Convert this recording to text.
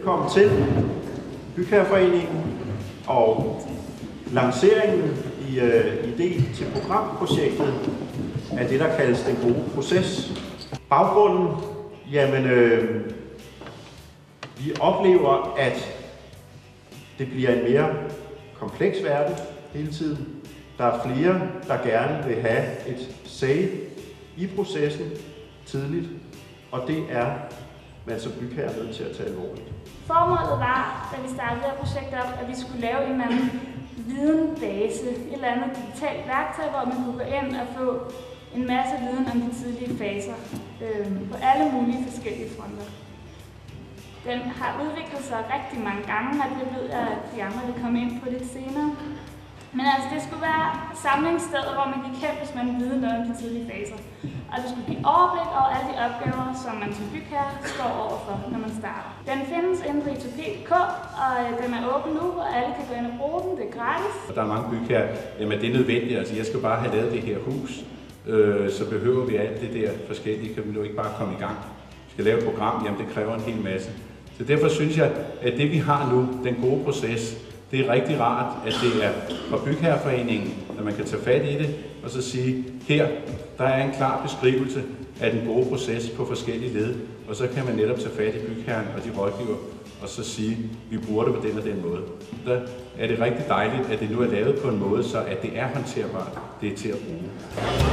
Velkommen til Bygherreforeningen og lanceringen i idé til programprojektet af det, der kaldes den gode proces. Baggrunden, jamen, vi oplever, at det bliver en mere kompleks verden hele tiden. Der er flere, der gerne vil have et say i processen tidligt, og det er man som bygherre nødt til at tage alvorligt. Formålet var, da vi startede det her projekt op, at vi skulle lave en eller anden videnbase, et eller andet digitalt værktøj, hvor man kunne gå ind og få en masse viden om de tidlige faser på alle mulige forskellige fronter. Den har udviklet sig rigtig mange gange, og det ved jeg, at de andre vil komme ind på lidt senere. Men altså, det skulle være samlingssteder, hvor man gik hen, hvis man ville noget om de tidlige faser. Og det skulle give overblik over alle de opgaver, som man som bygherre står overfor, når man starter. Den findes inde på I2P.dk, og den er åben nu, og alle kan gå ind og bruge den. Det er gratis. Der er mange bygherrer, jamen det er nødvendigt. Altså, jeg skal bare have lavet det her hus, så behøver vi alt det der forskellige. Kan vi nu ikke bare komme i gang? Vi skal lave et program, jamen det kræver en hel masse. Så derfor synes jeg, at det vi har nu, den gode proces, det er rigtig rart, at det er fra Bygherreforeningen, at man kan tage fat i det og så sige, her der er en klar beskrivelse af den gode proces på forskellige led, og så kan man netop tage fat i bygherren og de rådgiver og så sige, vi bruger det på den og den måde. Der er det rigtig dejligt, at det nu er lavet på en måde, så at det er håndterbart, det er til at bruge.